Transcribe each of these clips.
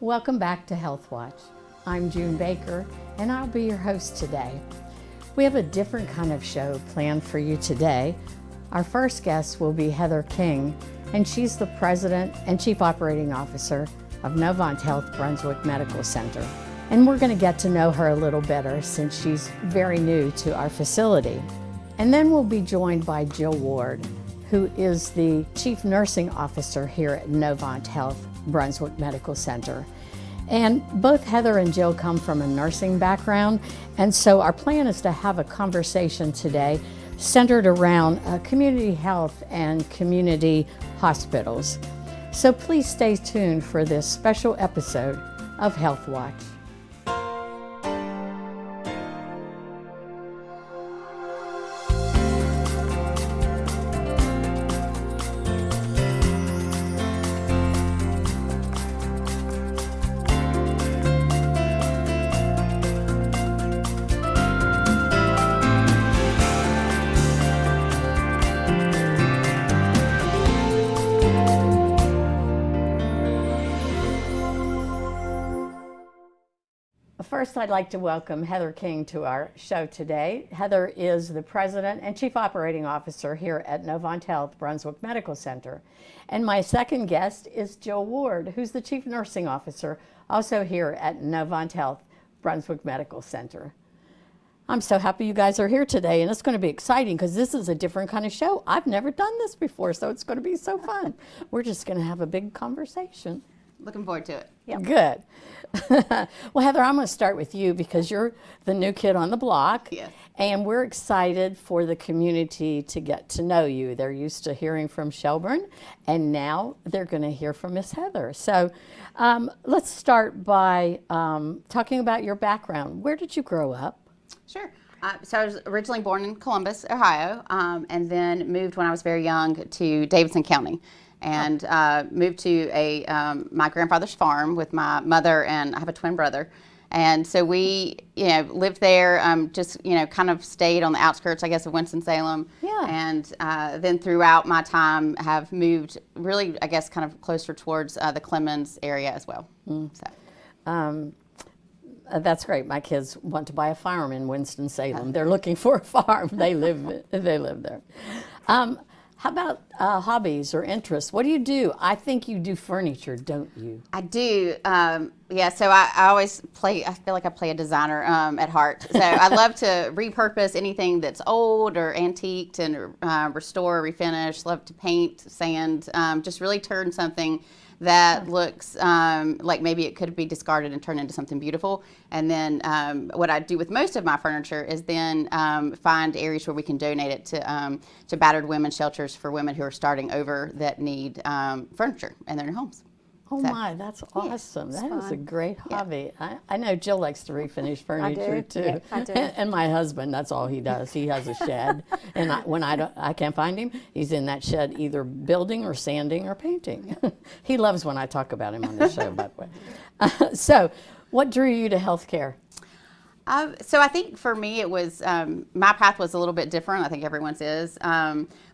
Welcome back to HealthWatch. I'm June Baker, and I'll be your host today. We have a different kind of show planned for you today. Our first guest will be Heather King, and she's the President and Chief Operating Officer of Novant Health Brunswick Medical Center. And we're going to get to know her a little better since she's very new to our facility. And then we'll be joined by Jill Ward, who is the Chief Nursing Officer here at Novant Health Brunswick Medical Center. And both Heather and Jill come from a nursing background, and so our plan is to have a conversation today centered around community health and community hospitals. So please stay tuned for this special episode of HealthWatch. First, I'd like to welcome Heather King to our show today. Heather is the President and Chief Operating Officer here at Novant Health Brunswick Medical Center. And my second guest is Jill Ward, who's the Chief Nursing Officer, also here at Novant Health Brunswick Medical Center. I'm so happy you guys are here today, and it's going to be exciting because this is a different kind of show. I've never done this before, so it's going to be so fun. We're just going to have a big conversation. Looking forward to it. Yep. Good. Well, Heather, I'm going to start with you because you're the new kid on the block. Yes. And we're excited for the community to get to know you. They're used to hearing from Shelburne, and now they're going to hear from Miss Heather. So let's start by talking about your background. Where did you grow up? Sure. So I was originally born in Columbus, Ohio, and then moved when I was very young to Davidson County. And moved to my grandfather's farm with my mother, and I have a twin brother. And so we, lived there, kind of stayed on the outskirts, I guess, of Winston-Salem. Yeah. And then throughout my time have moved really, I guess, kind of closer towards the Clemens area as well. So. That's great. My kids want to buy a farm in Winston-Salem. They're looking for a farm. They live there. How about hobbies or interests? What do you do? I think you do furniture, don't you? I do. So I always play, I feel like I play a designer at heart. So I love to repurpose anything that's old or antiqued and restore, refinish. Love to paint, sand, just really turn something that looks like maybe it could be discarded and turned into something beautiful. And then what I do with most of my furniture is then find areas where we can donate it to battered women's shelters for women who are starting over that need furniture in their new homes. Oh my, that's awesome. That is a great hobby. Yeah. I know Jill likes to refinish furniture too. Yeah, I do. And my husband, that's all he does. He has a shed, and when I can't find him, he's in that shed either building or sanding or painting. He loves when I talk about him on the show, by the way. So, what drew you to healthcare? So I think for me it was, my path was a little bit different. I think everyone's is.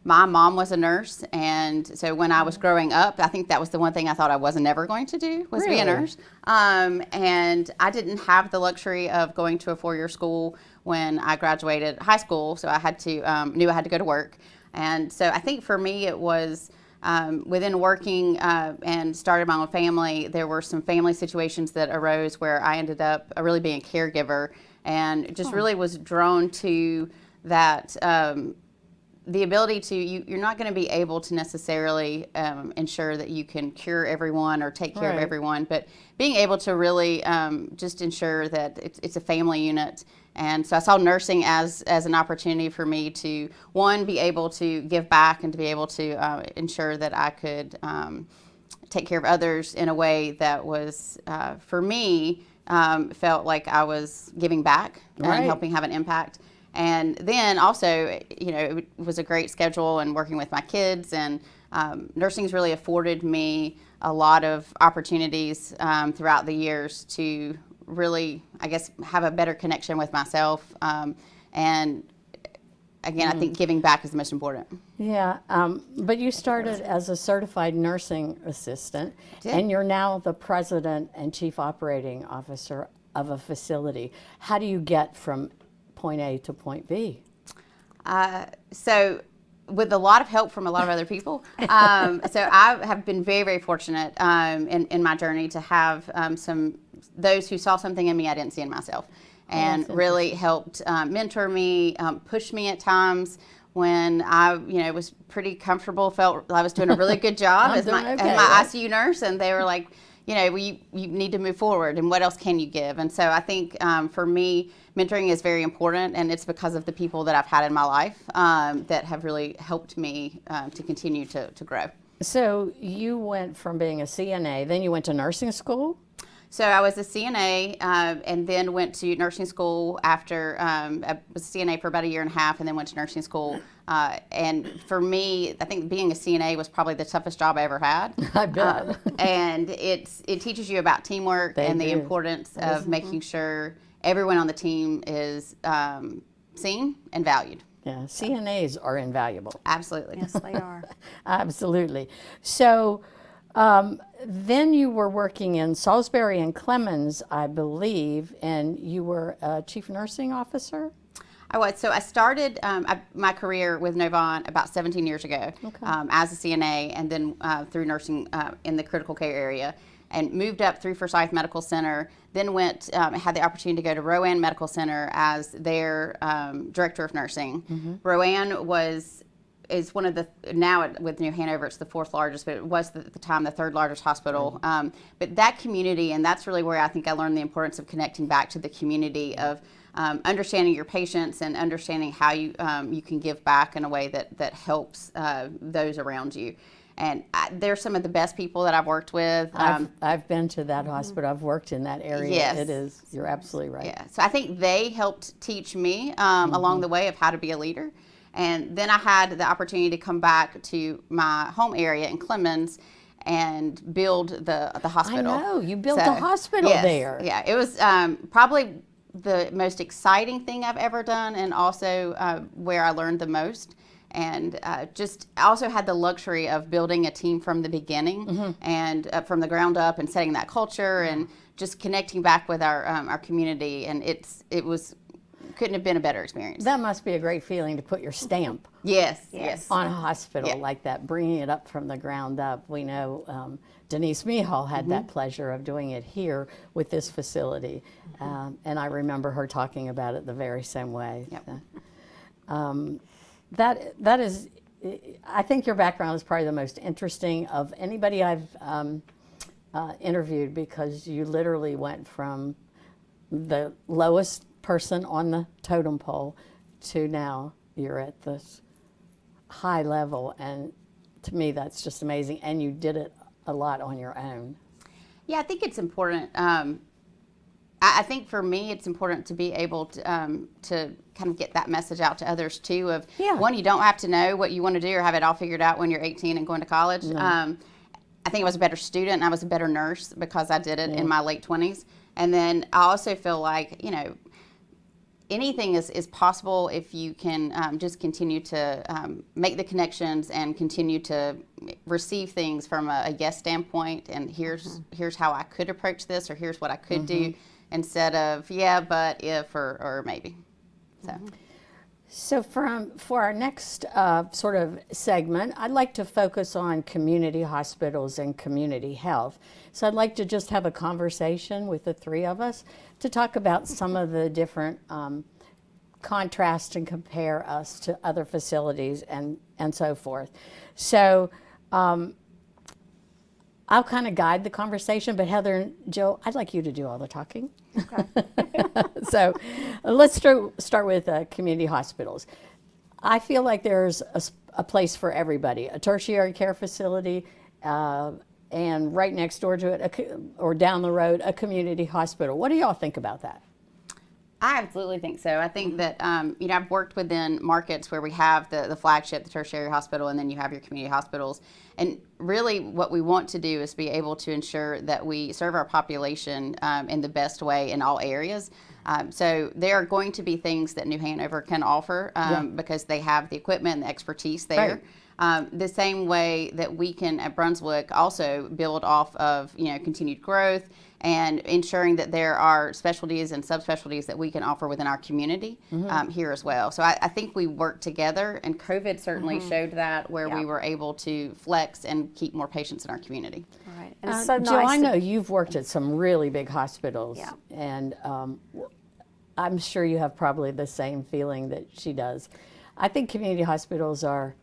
My mom was a nurse, and so when I was growing up, I think that was the one thing I thought I wasn't never going to do, was be a nurse. And I didn't have the luxury of going to a 4-year school when I graduated high school, so I had to, knew I had to go to work. And so I think for me it was, within working and started my own family, there were some family situations that arose where I ended up really being a caregiver, and just really was drawn to that, the ability to, you're not going to be able to necessarily ensure that you can cure everyone or take care of everyone, but being able to really just ensure that it's a family unit. And so I saw nursing as an opportunity for me to, one, be able to give back and to be able to ensure that I could take care of others in a way that was, for me, felt like I was giving back and helping have an impact. And then also, it was a great schedule and working with my kids, and nursing's really afforded me a lot of opportunities throughout the years to really, I guess, have a better connection with myself. And again, I think giving back is the most important. Yeah, but you started as a certified nursing assistant, and you're now the president and chief operating officer of a facility. How do you get from point A to point B? So with a lot of help from a lot of other people. So I have been very, very fortunate in my journey to have those who saw something in me I didn't see in myself, and really helped mentor me, push me at times when I, was pretty comfortable, felt I was doing a really good job as my ICU nurse, and they were like, you need to move forward, and what else can you give? And so I think for me, mentoring is very important, and it's because of the people that I've had in my life that have really helped me to continue to grow. So you went from being a CNA, then you went to nursing school? So I was a CNA and then went to nursing school after I was a CNA for about a year and a half, and then went to nursing school. And for me, I think being a CNA was probably the toughest job I ever had. I bet. And it teaches you about teamwork and the importance of making sure everyone on the team is seen and valued. Yeah, CNAs are invaluable. Absolutely. Yes, they are. Absolutely. So then you were working in Salisbury and Clemens, I believe, and you were a chief nursing officer? I was. So I started my career with Novant about 17 years ago as a CNA, and then through nursing in the critical care area, and moved up through Forsyth Medical Center, then had the opportunity to go to Rowan Medical Center as their director of nursing. Rowan is one of the, now with New Hanover, it's the fourth largest, but it was at the time the third largest hospital. But that community, and that's really where I think I learned the importance of connecting back to the community, of understanding your patients and understanding how you can give back in a way that helps those around you. And they're some of the best people that I've worked with. I've been to that hospital. I've worked in that area. Yes. It is. You're absolutely right. Yeah. So I think they helped teach me along the way of how to be a leader. And then I had the opportunity to come back to my home area in Clemens and build the hospital. I know. You built the hospital there. Yeah. It was probably the most exciting thing I've ever done, and also where I learned the most. And I also had the luxury of building a team from the beginning and from the ground up, and setting that culture and just connecting back with our community. And couldn't have been a better experience. That must be a great feeling to put your stamp yes. on a hospital like that, bringing it up from the ground up. We know Denise Mihal had that pleasure of doing it here with this facility. And I remember her talking about it the very same way. Yep. That is, I think your background is probably the most interesting of anybody I've interviewed, because you literally went from the lowest person on the totem pole to now you're at this high level, and to me that's just amazing, and you did it a lot on your own. Yeah, I think it's important. I think for me it's important to be able to kind of get that message out to others too, of one, you don't have to know what you want to do or have it all figured out when you're 18 and going to college. I think I was a better student and I was a better nurse because I did it in my late 20s. And then I also feel like, anything is possible if you can just continue to make the connections and continue to receive things from a yes standpoint, and here's how I could approach this, or here's what I could do, instead of but if or maybe. So for our next sort of segment, I'd like to focus on community hospitals and community health. So I'd like to just have a conversation with the three of us to talk about some of the different contrast and compare us to other facilities and so forth. So I'll kind of guide the conversation, but Heather and Jill, I'd like you to do all the talking. Okay. So let's start with community hospitals. I feel like there's a place for everybody, a tertiary care facility, and right next door to it, or down the road, a community hospital. What do y'all think about that? I absolutely think so. I think that, I've worked within markets where we have the flagship, the tertiary hospital, and then you have your community hospitals. And really what we want to do is be able to ensure that we serve our population in the best way in all areas. So there are going to be things that New Hanover can offer because they have the equipment and the expertise there. Right. The same way that we can at Brunswick also build off of continued growth and ensuring that there are specialties and subspecialties that we can offer within our community here as well. So I think we work together, and COVID certainly showed that, where we were able to flex and keep more patients in our community. Right. And it's so nice. Jill, I know you've worked at some really big hospitals, and I'm sure you have probably the same feeling that she does. I think community hospitals are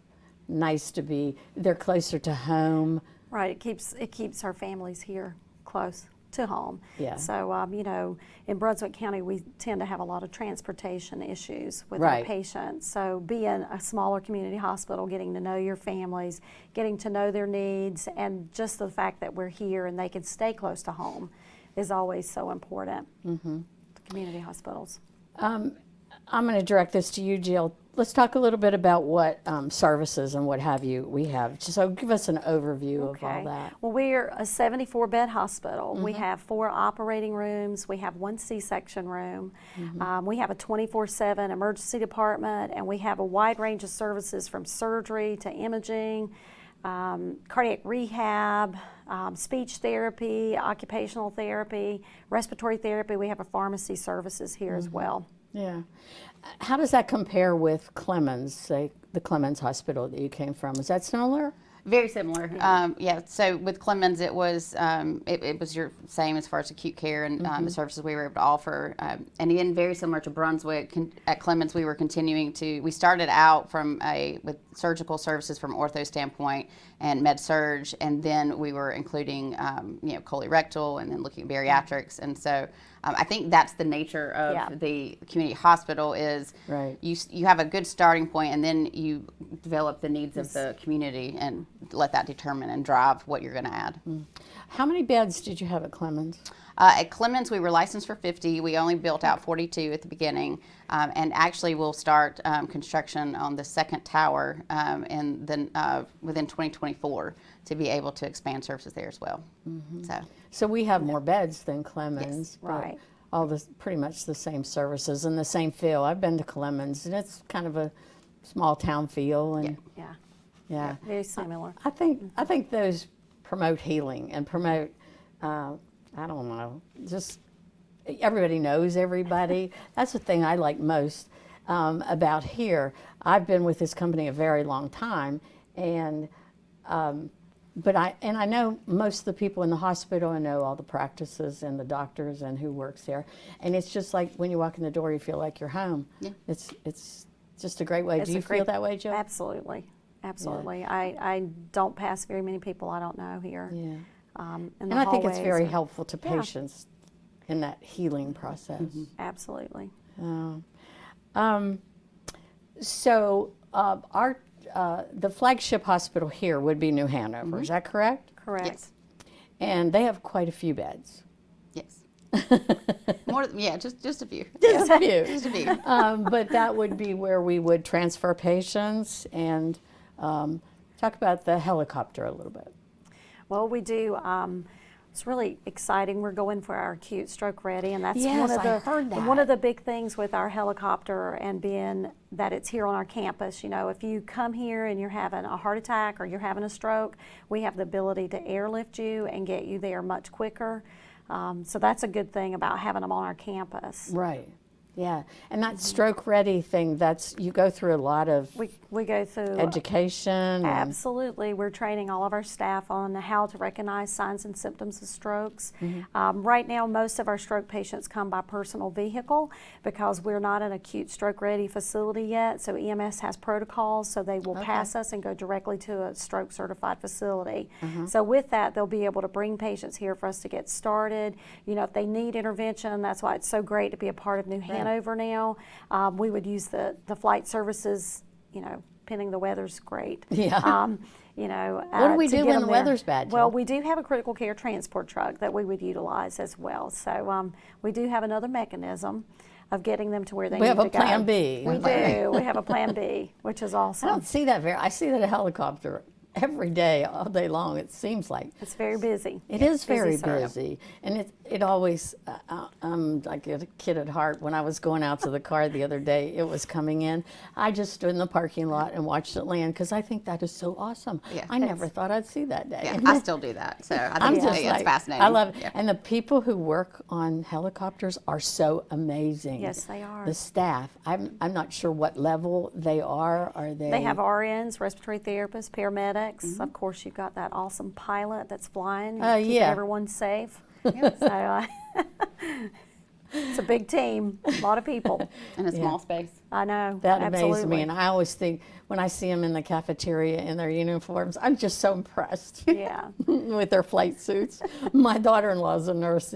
nice to be. They're closer to home. Right. It keeps our families here close to home. Yeah. So, in Brunswick County, we tend to have a lot of transportation issues with our patients. So being a smaller community hospital, getting to know your families, getting to know their needs, and just the fact that we're here and they can stay close to home is always so important to community hospitals. I'm going to direct this to you, Jill. Let's talk a little bit about what services and what have you we have. So give us an overview of all that. Well, we're a 74-bed hospital. We have 4 operating rooms. We have 1 C-section room. We have a 24/7 emergency department, and we have a wide range of services from surgery to imaging, cardiac rehab, speech therapy, occupational therapy, respiratory therapy. We have a pharmacy services here as well. Yeah. How does that compare with Clemens, say the Clemens Hospital that you came from? Is that similar? Very similar. So with Clemens, it was your same as far as acute care and the services we were able to offer. And again, very similar to Brunswick. At Clemens, we were we started out with surgical services from ortho standpoint and med surg, and then we were including colorectal and then looking at bariatrics. And so I think that's the nature of the community hospital is you have a good starting point, and then you develop the needs of the community and let that determine and drive what you're going to add. How many beds did you have at Clemens? At Clemens, we were licensed for 50. We only built out 42 at the beginning, and actually we'll start construction on the second tower within 2024 to be able to expand services there as well. So we have more beds than Clemens. Yes. Right. All pretty much the same services and the same feel. I've been to Clemens, and it's kind of a small town feel, and yeah, very similar. I think those promote healing and promote. I don't know, just everybody knows everybody. That's the thing I like most about here. I've been with this company a very long time, and but I know most of the people in the hospital. I know all the practices and the doctors and who works there, and it's just like when you walk in the door, you feel like you're home. Yeah. It's just a great way. Do you feel that way, Jill? Absolutely. I don't pass very many people I don't know here. Yeah. And I think it's very helpful to patients in that healing process. Absolutely. So the flagship hospital here would be New Hanover. Is that correct? Correct. Yes. And they have quite a few beds. Yes. More, just a few. Just a few. Just a few. But that would be where we would transfer patients and talk about the helicopter a little bit. Well, we do. It's really exciting. We're going for our acute stroke ready, and that's I heard that. one of the big things with our helicopter and being that it's here on our campus. If you come here and you're having a heart attack or you're having a stroke, we have the ability to airlift you and get you there much quicker. So that's a good thing about having them on our campus. Right. Yeah, and that stroke ready thing, you go through a lot of we go through education. Absolutely. We're training all of our staff on how to recognize signs and symptoms of strokes. Right now, most of our stroke patients come by personal vehicle because we're not an acute stroke ready facility yet, so EMS has protocols, so they will pass us and go directly to a stroke certified facility. So with that, they'll be able to bring patients here for us to get started. If they need intervention, that's why it's so great to be a part of New Hanover now. We would use the flight services, pending the weather's great. Yeah. What do we do when the weather's bad, Jill? Well, we do have a critical care transport truck that we would utilize as well. So we do have another mechanism of getting them to where they We need have to a go. plan B. We do. We have a plan B, which is I awesome. don't see that I see that a helicopter every day, all day long, it seems like. It's very busy. It is Busy very service. busy, and it always. I'm like a kid at heart. When I was going out to the car the other day, it was coming in. I just stood in the parking lot and watched it land because I think that is so awesome. Yeah. I never thought I'd see that day. Yeah, I still do that. So I I'm think just it's like, fascinating. I love it. Yeah. And the people who work on helicopters are so amazing. Yes, they are. The staff. I'm not sure what level they are. Are they? They have RNs, respiratory therapists, paramedics. Of course, you've got that awesome pilot that's flying, keeping yeah. everyone safe. So it's a big team, a lot of people. In a small space. I know. That absolutely. amazes me, and I always think when I see them in the cafeteria in their uniforms, I'm just so impressed Yeah. with their flight suits. My daughter-in-law is a nurse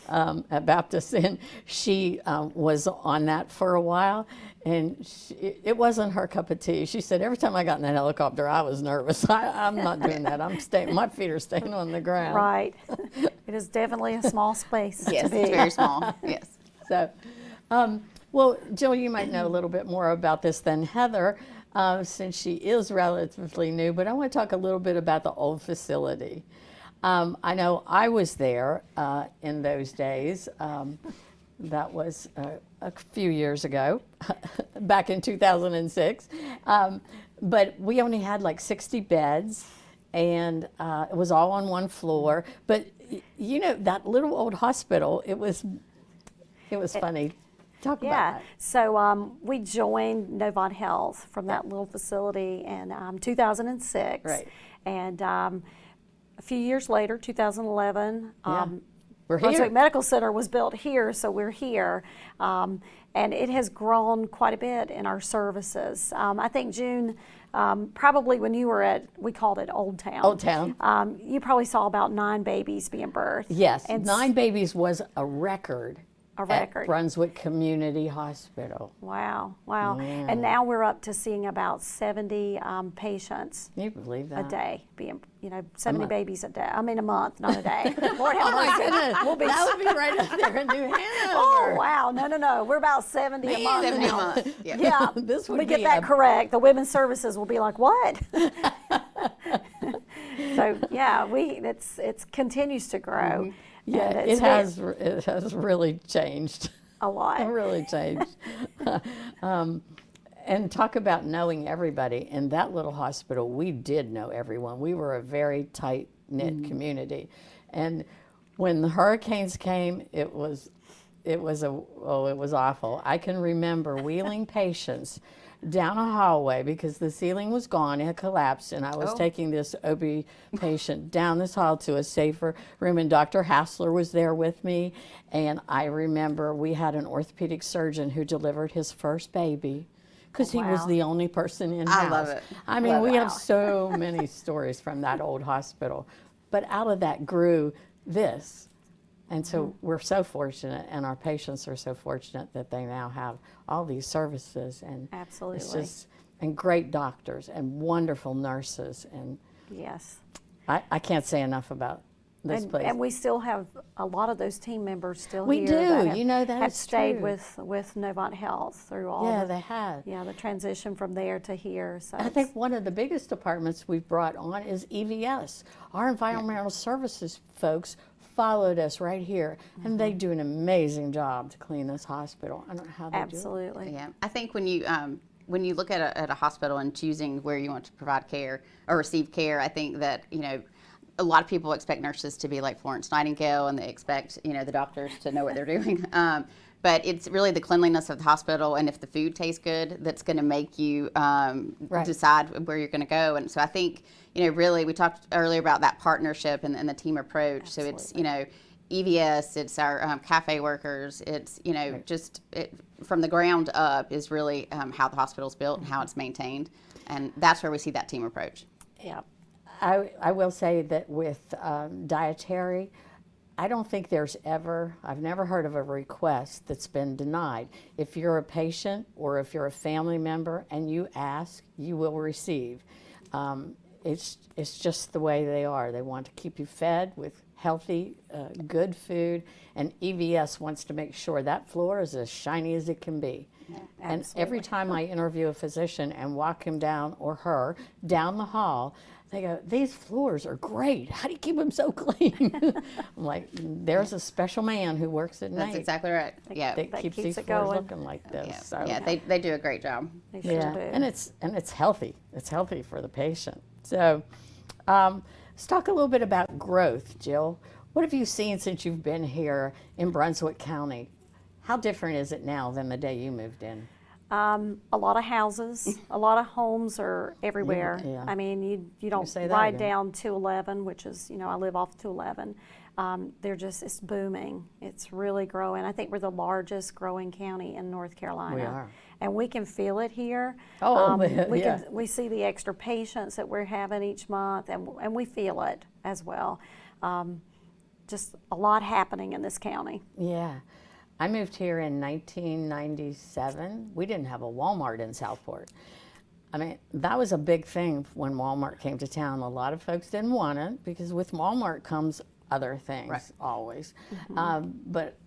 at Baptist, and she was on that for a while, and it wasn't her cup of tea. She said every time I got in that helicopter, I was nervous. I'm not doing that. I'm staying. My feet are staying on the ground. Right. It is definitely a small space. Yes, to be. it's very small. Yes. So, well, Jill, you might know a little bit more about this than Heather, since she is relatively new, but I want to talk a little bit about the old facility. I know I was there in those days. That was a few years ago, back in 2006. But we only had like 60 beds, and it was all on one floor. But you know, that little old hospital, it was funny. Talk about Yeah. that. So we joined Novant Health from that little facility in 2006. Right. And a few years later, 2011, We're Brunswick here. Medical Center was built here, so we're here. And it has grown quite a bit in our services. I think, June, probably when you were we called it Old Town. Old Town. You probably saw about 9 babies being birthed. Yes, And 9 babies was a record. A record. At Brunswick Community Hospital. Wow, wow. And now we're up to seeing about 70 patients Can you believe a that? day, being, 70 month. babies a day. I mean, a month, not a day. Lord have Oh my mercy. goodness, We'll be that would be right up there in New Hanover. Oh, wow. No. We're about 70 a month. 70 a now. month. Yeah. Yeah, This would we get be that a- correct. The women's services will be like, what? So yeah, it continues to grow. Yeah, And it has really changed. a lot. It really changed. And talk about knowing everybody. In that little hospital, we did know everyone. We were a very tight-knit community. And when the hurricanes came, it was awful. I can remember wheeling patients down a hallway because the ceiling was gone, it had collapsed, and I was taking this OB patient down this hall to a safer room, and Dr. Hassler was there with me. And I remember we had an orthopedic surgeon who delivered his first baby because he was Wow. the only person in-house. I love it. I mean, Love we it. have so many stories from that old hospital. But out of that grew this. And so we're so fortunate, and our patients are so fortunate that they now have all these services, and Absolutely. it's just, and great doctors and wonderful nurses, and Yes. I can't say enough about this place. And we still have a lot of those team members still We here. do. That have, You know, that have is stayed true. with Novant Health through all Yeah, the, they have. the transition from there to here. So I think one of the biggest departments we've brought on is EVS. Our environmental services folks followed us right here, and they do an amazing job to clean this hospital. I don't know how they do absolutely. Yeah, I think when you look at a hospital and choosing where you want to provide care or receive care, I think that a lot of people expect nurses to be like Florence Nightingale, and they expect the doctors to know what they're doing. But it's really the cleanliness of the hospital, and if the food tastes good, that's going to make you decide where you're going to go. And so I think really we talked earlier about that partnership and the team approach. Absolutely. So it's EVS, it's our cafe workers, it's from the ground up is really how the hospital's built and how it's maintained, and that's where we see that team approach. Yeah. I will say that with dietary, I don't think I've never heard of a request that's been denied. If you're a patient or if you're a family member and you ask, you will receive. it's just the way they are. They want to keep you fed with healthy, good food, and EVS wants to make sure that floor is as shiny as it can be. Yeah, and every time I interview a physician and walk him down or her down the hall, they go, "These floors are great. How do you keep them so clean?" I'm like, "There's a special man who works at night. That's exactly right. Yeah. That keeps these it floors going. looking like this." Yeah, So, yeah, they do a great job. They sure yeah, do. and it's healthy. It's healthy for the patient. So, let's talk a little bit about growth, Jill. What have you seen since you've been here in Brunswick County? How different is it now than the day you moved in? A lot of houses, a lot of homes are everywhere. Yeah. I mean, you don't say that ride again. down 211, which is, I live off 211. It's booming. It's really growing. I think we're the largest growing county in North Carolina. We are. And we can feel it here. Oh, we yeah. we see the extra patients that we're having each month, and we feel it as well. Just a lot happening in this county. Yeah. I moved here in 1997. We didn't have a Walmart in Southport. I mean, that was a big thing when Walmart came to town. A lot of folks didn't want it because with Walmart comes other things, Right. always. But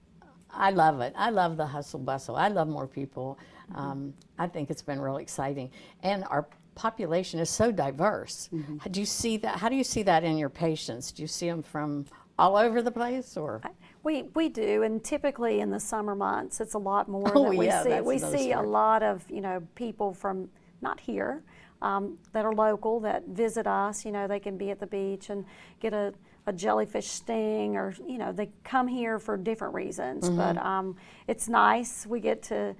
I love it. I love the hustle bustle. I love more people. I think it's been really exciting. And our population is so diverse. Do you see that? How do you see that in your patients? Do you see them from all over the place, or? We do, and typically in the summer months, it's a lot more Oh, that we yeah, see. that's We another see a story. lot of people from not here that are local that visit us. They can be at the beach and get a jellyfish sting, or they come here for different reasons. But it's nice. We get to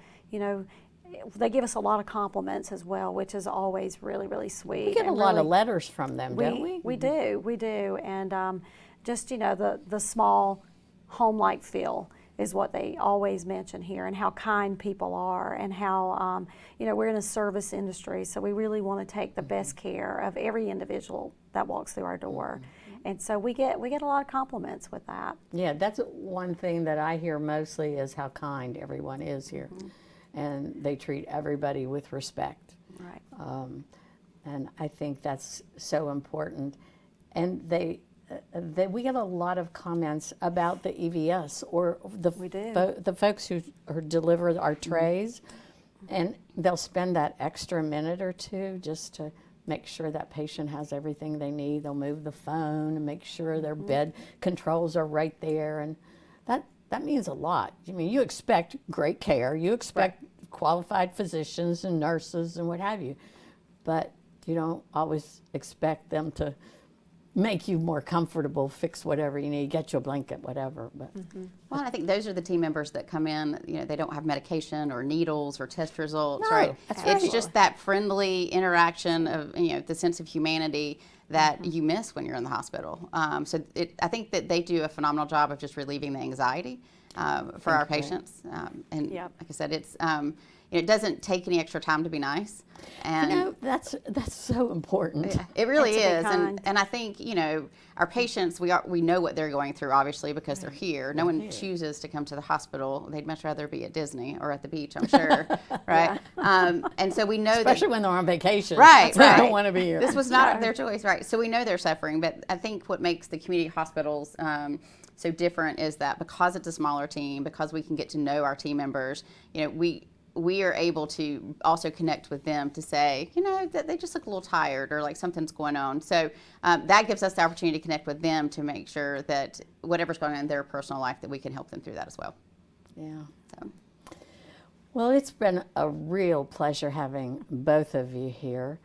they give us a lot of compliments as well, which is always really, really sweet. We get a and lot of really- letters from them, don't we? We do, and just the small home-like feel is what they always mention here, and how kind people are, and how we're in a service industry, so we really want to take the best care of every individual that walks through our door, and so we get a lot of compliments with that. Yeah, that's one thing that I hear mostly is how kind everyone is here. And they treat everybody with respect. Right. And I think that's so important. And we get a lot of comments about the EVS or We do. the folks who deliver our trays, and they'll spend that extra minute or two just to make sure that patient has everything they need. They'll move the phone and make sure their bed controls are right there, and that means a lot. I mean, you expect great care, you expect qualified physicians and nurses and what have you, but you don't always expect them to make you more comfortable, fix whatever you need, get you a blanket, whatever. But Well, I think those are the team members that come in, they don't have medication or needles or test results, No, right? that's It's right. just that friendly interaction of, the sense of humanity that you miss when you're in the hospital. I think that they do a phenomenal job of just relieving the anxiety for our patients. And Yep. like I said, it doesn't take any extra time to be nice. And that's so important. yeah, it really And to be is, kind. and I think our patients, we know what they're going through, obviously, because they're here. No one chooses to come to the hospital; they'd much rather be at Disney or at the beach, I'm sure, right? And so we know Especially that, when they're on vacation. right, They right. don't want to be here. This was not their choice, right? So we know they're suffering, but I think what makes the community hospitals so different is that because it's a smaller team, because we can get to know our team members, we are able to also connect with them to say, that they just look a little tired or like something's going on. So that gives us the opportunity to connect with them to make sure that whatever's going on in their personal life, that we can help them through that as well. Yeah. So. Well, it's been a real pleasure having both of you here.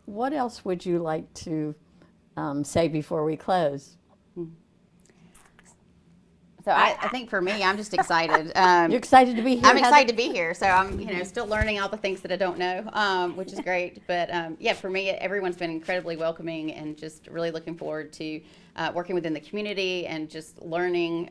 What else would you like to say before we close? So I think for me, I'm just excited. You're excited to be here? I'm Heather? excited to be here. So I'm, still learning all the things that I don't know, which is great. But for me, everyone's been incredibly welcoming, and just really looking forward to working within the community and just learning,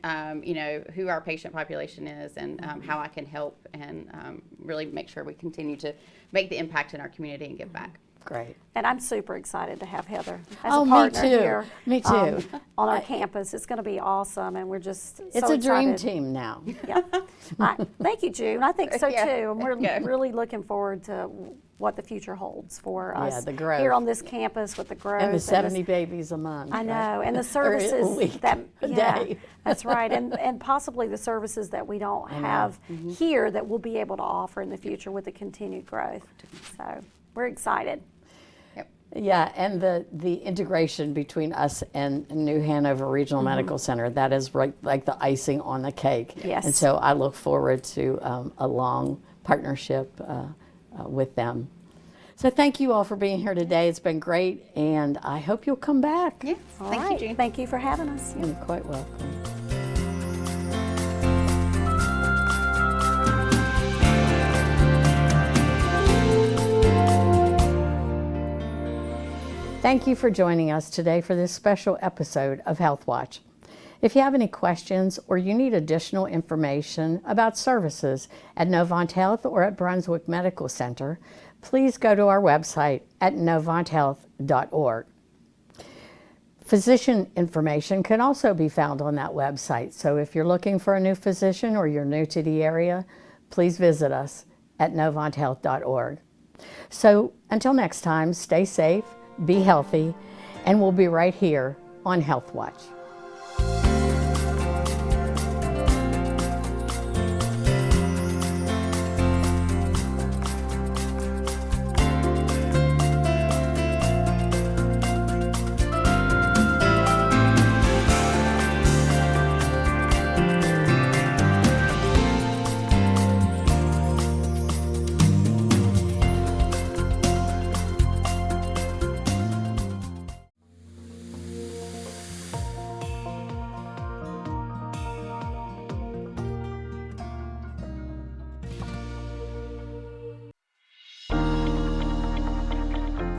who our patient population is and how I can help and really make sure we continue to make the impact in our community and give back. great. And I'm super excited to have Heather as Oh, a me partner too. here. Me too. On our campus. It's going to be awesome, and we're just It's so a dream excited. team now. Yeah. Thank you, June. I think so Yeah. too. And we're Yeah. really looking forward to what the future holds for us the growth. here on this campus with the growth. And the this- 70 babies a month. I know, and the Or a services week, that a yeah, day. that's right, and possibly the services that we don't have here that we'll be able to offer in the future with the continued growth. So we're excited. Yeah, and the integration between us and New Hanover Regional Medical Center, that is right, like the icing on the cake. Yes. And so I look forward to a long partnership with them. So thank you all for being here today. It's been great, and I hope you'll come back. Yes, All thank right. you, June. Thank you for having us. You're quite welcome. Thank you for joining us today for this special episode of HealthWatch. If you have any questions or you need additional information about services at Novant Health or at Brunswick Medical Center, please go to our website at novanthealth.org. Physician information can also be found on that website, so if you're looking for a new physician or you're new to the area, please visit us at novanthealth.org. So until next time, stay safe, be healthy, and we'll be right here on HealthWatch.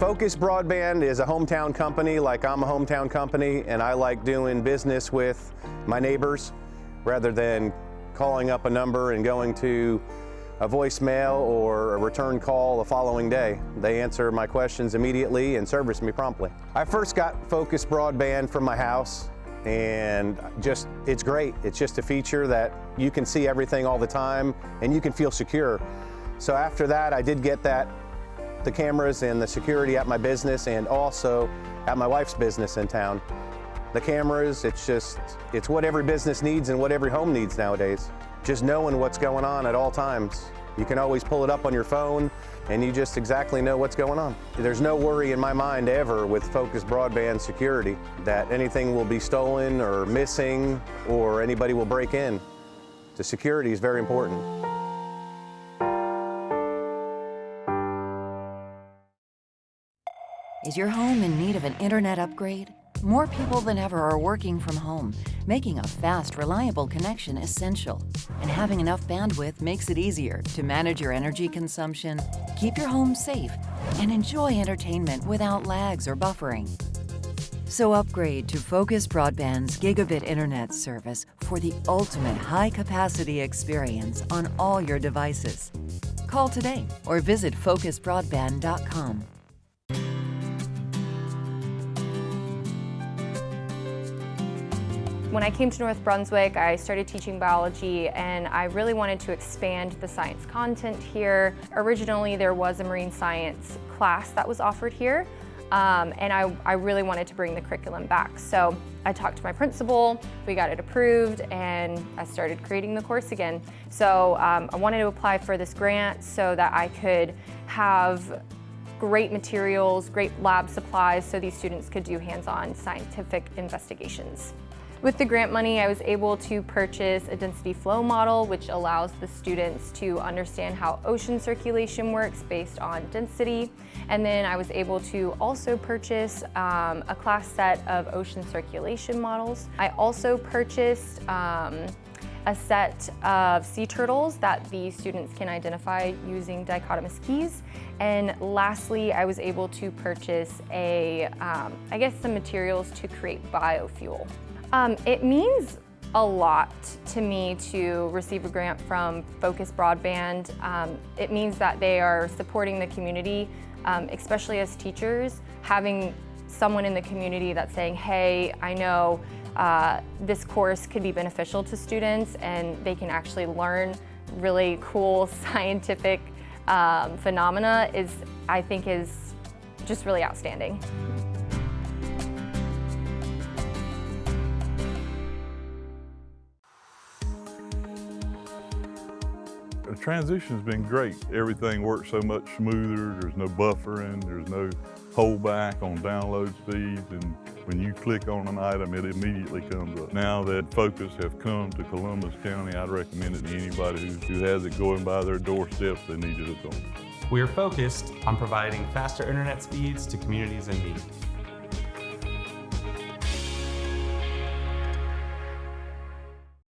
Focus Broadband is a hometown company, like I'm a hometown company, and I like doing business with my neighbors rather than calling up a number and going to a voicemail or a return call the following day. They answer my questions immediately and service me promptly. I first got Focus Broadband from my house, and it's great. It's just a feature that you can see everything all the time and you can feel secure. So after that, I did get the cameras and the security at my business and also at my wife's business in town. The cameras, it's what every business needs and what every home needs nowadays. Just knowing what's going on at all times. You can always pull it up on your phone and you just exactly know what's going on. There's no worry in my mind ever with Focus Broadband security that anything will be stolen or missing or anybody will break in. The security is very important. Is your home in need of an internet upgrade? More people than ever are working from home, making a fast, reliable connection essential. And having enough bandwidth makes it easier to manage your energy consumption, keep your home safe, and enjoy entertainment without lags or buffering. So upgrade to Focus Broadband's Gigabit Internet service for the ultimate high-capacity experience on all your devices. Call today or visit focusbroadband.com. When I came to North Brunswick, I started teaching biology and I really wanted to expand the science content here. Originally, there was a marine science class that was offered here, and I really wanted to bring the curriculum back. So I talked to my principal, we got it approved, and I started creating the course again. So I wanted to apply for this grant so that I could have great materials, great lab supplies, so these students could do hands-on scientific investigations. With the grant money, I was able to purchase a density flow model, which allows the students to understand how ocean circulation works based on density. And then I was able to also purchase a class set of ocean circulation models. I also purchased a set of sea turtles that the students can identify using dichotomous keys. And lastly, I was able to purchase some materials to create biofuel. It means a lot to me to receive a grant from Focus Broadband. It means that they are supporting the community especially as teachers, having someone in the community that's saying, hey, I know this course could be beneficial to students and they can actually learn really cool scientific phenomena I think is just really outstanding. The transition's been great. Everything works so much smoother. There's no buffering, there's no holdback on download speeds, and when you click on an item, it immediately comes up. Now that Focus have come to Columbus County, I'd recommend it to anybody who has it going by their doorsteps. They need to hook on. We are focused on providing faster internet speeds to communities in need.